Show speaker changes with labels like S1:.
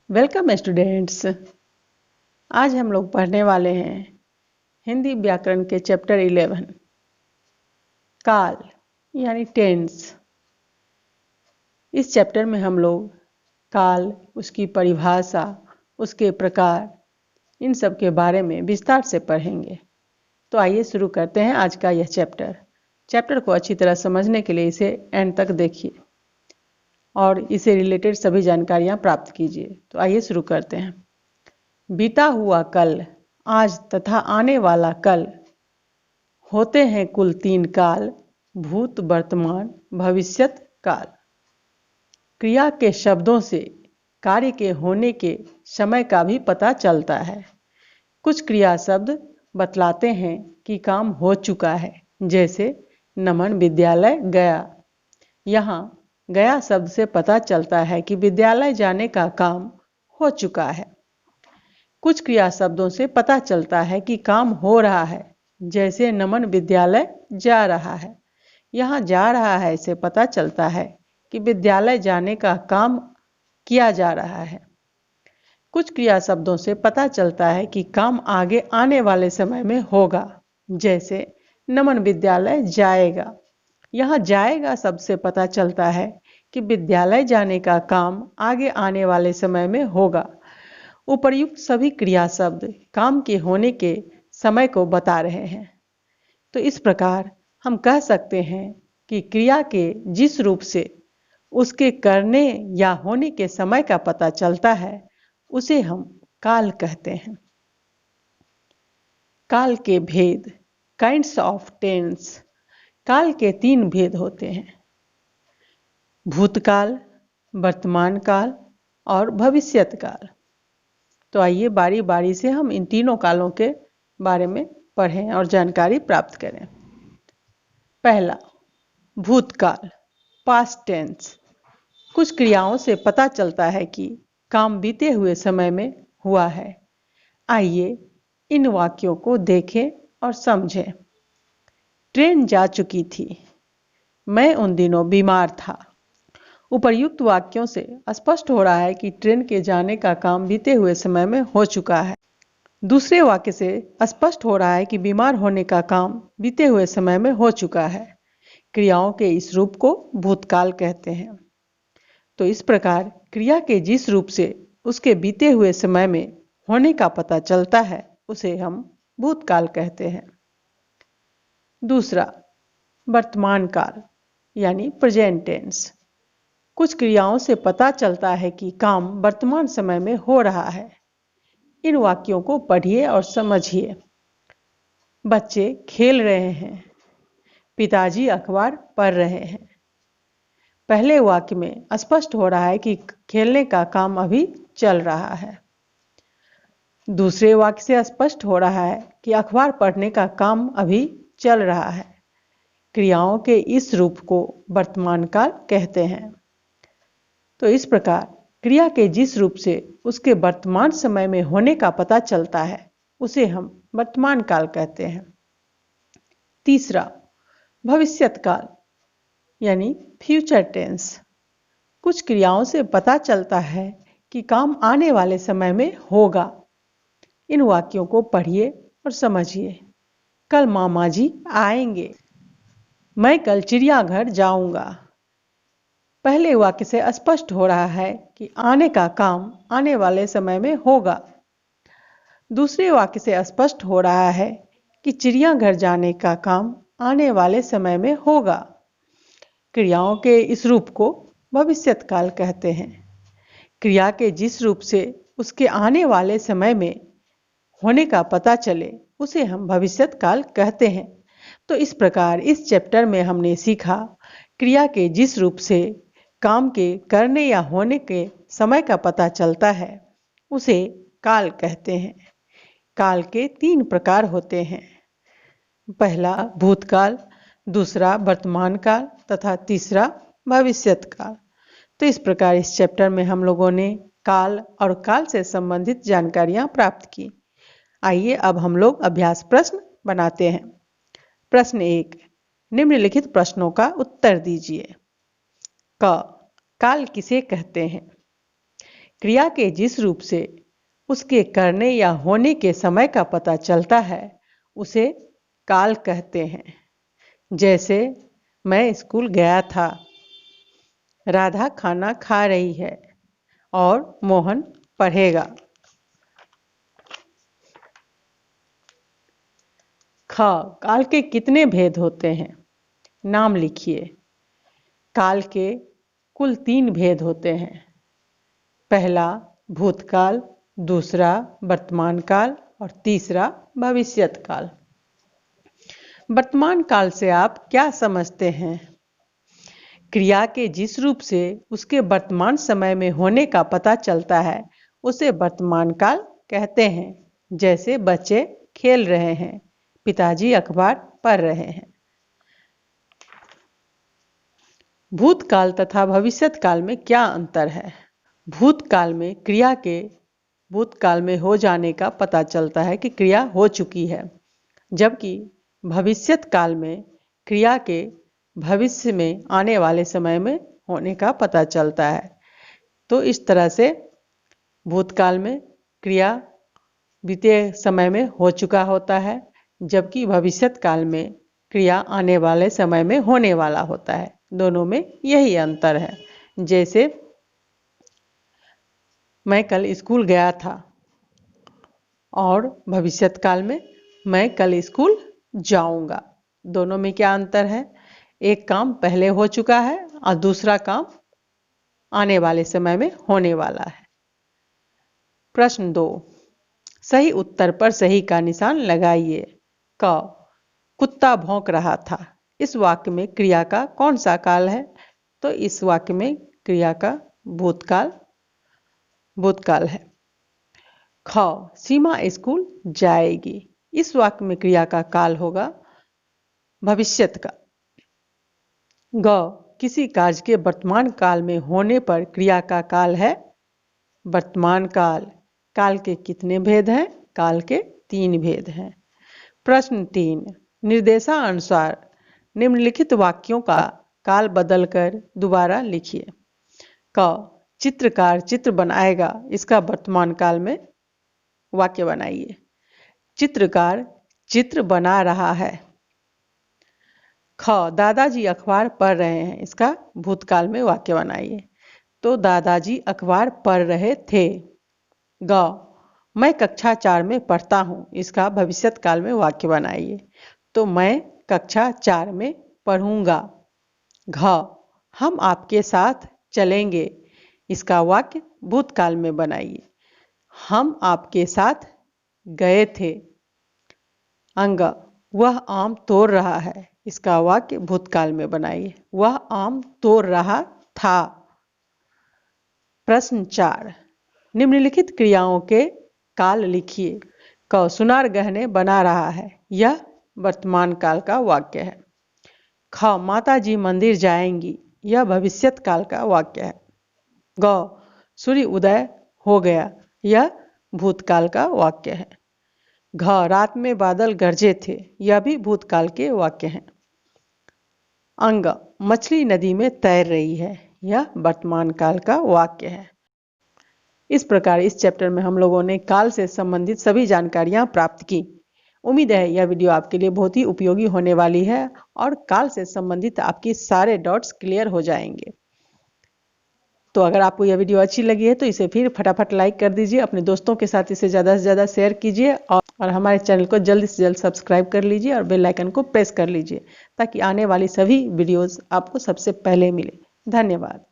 S1: Welcome students. आज हम लोग पढ़ने वाले हैं हिंदी व्याकरण के चैप्टर 11 काल यानी टेंस। इस चैप्टर में हम लोग काल, उसकी परिभाषा, उसके प्रकार, इन सब के बारे में विस्तार से पढ़ेंगे। तो आइए शुरू करते हैं आज का यह चैप्टर को अच्छी तरह समझने के लिए इसे एंड तक देखिए और इसे रिलेटेड सभी जानकारियां प्राप्त कीजिए। तो आइए शुरू करते हैं। बीता हुआ कल, आज तथा आने वाला कल होते हैं कुल 3 काल: भूत, वर्तमान, भविष्यत काल। क्रिया के शब्दों से कार्य के होने के समय का भी पता चलता है। कुछ क्रिया शब्द बतलाते हैं कि काम हो चुका है, जैसे नमन विद्यालय गया। यहाँ गया शब्द से पता चलता है कि विद्यालय जाने का काम हो चुका है। कुछ क्रिया शब्दों से पता चलता है कि काम हो रहा है, जैसे नमन विद्यालय जा रहा है। यहाँ जा रहा है से पता चलता है कि विद्यालय जाने का काम किया जा रहा है। कुछ क्रिया शब्दों से पता चलता है कि काम आगे आने वाले समय में होगा, जैसे नमन विद्यालय जाएगा। यहाँ जाएगा शब्द से पता चलता है कि विद्यालय जाने का काम आगे आने वाले समय में होगा। उपर्युक्त सभी क्रिया शब्द काम के होने के समय को बता रहे हैं। तो इस प्रकार हम कह सकते हैं कि क्रिया के जिस रूप से उसके करने या होने के समय का पता चलता है, उसे हम काल कहते हैं। काल के भेद, काइंड्स ऑफ टेंस। काल के 3 भेद होते हैं: भूतकाल, वर्तमान काल और भविष्यत काल। तो आइए बारी बारी से हम इन तीनों कालों के बारे में पढ़ें और जानकारी प्राप्त करें। पहला, भूतकाल, पास्ट टेंस। कुछ क्रियाओं से पता चलता है कि काम बीते हुए समय में हुआ है। आइए इन वाक्यों को देखें और समझें। ट्रेन जा चुकी थी, मैं उन दिनों बीमार था। उपर्युक्त वाक्यों से स्पष्ट हो रहा है कि ट्रेन के जाने का काम बीते हुए समय में हो चुका है। दूसरे वाक्य से स्पष्ट हो रहा है कि बीमार होने का काम बीते हुए समय में हो चुका है। क्रियाओं के इस रूप को भूतकाल कहते हैं। तो इस प्रकार क्रिया के जिस रूप से उसके बीते हुए समय में होने का पता चलता है, उसे हम भूतकाल कहते हैं। दूसरा, वर्तमान काल यानी प्रेजेंट टेंस। कुछ क्रियाओं से पता चलता है कि काम वर्तमान समय में हो रहा है। इन वाक्यों को पढ़िए और समझिए। बच्चे खेल रहे हैं, पिताजी अखबार पढ़ रहे हैं। पहले वाक्य में स्पष्ट हो रहा है कि खेलने का काम अभी चल रहा है। दूसरे वाक्य से स्पष्ट हो रहा है कि अखबार पढ़ने का काम अभी चल रहा है। क्रियाओं के इस रूप को वर्तमान काल कहते हैं। तो इस प्रकार क्रिया के जिस रूप से उसके वर्तमान समय में होने का पता चलता है, उसे हम वर्तमान काल कहते हैं। तीसरा, भविष्यत काल यानी फ्यूचर टेंस। कुछ क्रियाओं से पता चलता है कि काम आने वाले समय में होगा। इन वाक्यों को पढ़िए और समझिए। कल मामा जी आएंगे, मैं कल चिड़ियाघर जाऊंगा। पहले वाक्य से स्पष्ट हो रहा है कि आने का काम आने वाले समय में होगा। दूसरे वाक्य से स्पष्ट हो रहा है कि चिड़ियाघर जाने का काम आने वाले समय में होगा। क्रियाओं के इस रूप को भविष्यत काल कहते हैं। क्रिया के जिस रूप से उसके आने वाले समय में होने का पता चले, उसे हम भविष्यत काल कहते हैं। तो इस प्रकार इस चैप्टर में हमने सीखा क्रिया के जिस रूप से काम के करने या होने के समय का पता चलता है, उसे काल कहते हैं। काल के 3 प्रकार होते हैं: पहला भूतकाल, दूसरा वर्तमान काल तथा तीसरा भविष्यत काल। तो इस प्रकार इस चैप्टर में हम लोगों ने काल और काल से संबंधित जानकारियां प्राप्त की। आइए अब हम लोग अभ्यास प्रश्न बनाते हैं। प्रश्न 1, निम्नलिखित प्रश्नों का उत्तर दीजिए। क, काल किसे कहते हैं? क्रिया के जिस रूप से उसके करने या होने के समय का पता चलता है उसे काल कहते हैं। जैसे मैं स्कूल गया था, राधा खाना खा रही है और मोहन पढ़ेगा। ख, काल के कितने भेद होते हैं? नाम लिखिए। काल के कुल 3 भेद होते हैं। पहला भूतकाल, दूसरा वर्तमान काल और तीसरा भविष्यत काल। वर्तमान काल से आप क्या समझते हैं? क्रिया के जिस रूप से उसके वर्तमान समय में होने का पता चलता है उसे वर्तमान काल कहते हैं। जैसे बच्चे खेल रहे हैं, पिताजी अखबार पढ़ रहे हैं। भूतकाल तथा भविष्यत काल में क्या अंतर है? भूतकाल में क्रिया के भूतकाल में हो जाने का पता चलता है कि क्रिया हो चुकी है, जबकि भविष्यत काल में क्रिया के भविष्य में आने वाले समय में होने का पता चलता है। तो इस तरह से भूतकाल में क्रिया बीते समय में हो चुका होता है, जबकि भविष्यत काल में क्रिया आने वाले समय में होने वाला होता है। दोनों में यही अंतर है। जैसे मैं कल स्कूल गया था और भविष्यत काल में मैं कल स्कूल जाऊंगा। दोनों में क्या अंतर है? एक काम पहले हो चुका है और दूसरा काम आने वाले समय में होने वाला है। प्रश्न 2, सही उत्तर पर सही का निशान लगाइए। क, कुत्ता भौंक रहा था। इस वाक्य में क्रिया का कौन सा काल है? तो इस वाक्य में क्रिया का भूतकाल है। ख, सीमा स्कूल जाएगी। इस वाक्य में क्रिया का काल होगा भविष्यत का। ग, किसी कार्य के वर्तमान काल में होने पर क्रिया का काल है वर्तमान काल। काल के कितने भेद हैं? काल के 3 भेद हैं। प्रश्न 3, निर्देशानुसार निम्नलिखित वाक्यों का काल बदलकर दोबारा लिखिए। क, चित्रकार चित्र बनाएगा। इसका वर्तमान काल में वाक्य बनाइए। चित्रकार चित्र बना रहा है। ख, दादाजी अखबार पढ़ रहे हैं। इसका भूतकाल में वाक्य बनाइए। तो दादाजी अखबार पढ़ रहे थे। ग, मैं कक्षा 4 में पढ़ता हूँ। इसका भविष्यत काल में वाक्य बनाइए। तो मैं कक्षा 4 में पढ़ूंगा। घ, हम आपके साथ चलेंगे। इसका वाक्य भूतकाल में बनाइए। हम आपके साथ गए थे। अंग, वह आम तोड़ रहा है। इसका वाक्य भूतकाल में बनाइए। वह आम तोड़ रहा था। प्रश्न 4, निम्नलिखित क्रियाओं के काल लिखिए। क, सुनार गहने बना रहा है। यह वर्तमान काल का वाक्य है। ख, माता जी मंदिर जाएंगी। यह भविष्यत काल का वाक्य है। ग, सूर्य उदय हो गया। यह भूतकाल का वाक्य है। घ, रात में बादल गरजे थे। यह भी भूतकाल के वाक्य हैं। अंग, मछली नदी में तैर रही है। यह वर्तमान काल का वाक्य है। इस प्रकार इस चैप्टर में हम लोगों ने काल से संबंधित सभी जानकारियां प्राप्त की। उम्मीद है यह वीडियो आपके लिए बहुत ही उपयोगी होने वाली है और काल से संबंधित आपकी सारे डाउट्स क्लियर हो जाएंगे। तो अगर आपको यह वीडियो अच्छी लगी है तो इसे फिर फटाफट लाइक कर दीजिए। अपने दोस्तों के साथ इसे ज़्यादा से ज़्यादा शेयर कीजिए और हमारे चैनल को जल्द से जल्द सब्सक्राइब कर लीजिए और बेल आइकन को प्रेस कर लीजिए ताकि आने वाली सभी वीडियोस आपको सबसे पहले मिले। धन्यवाद।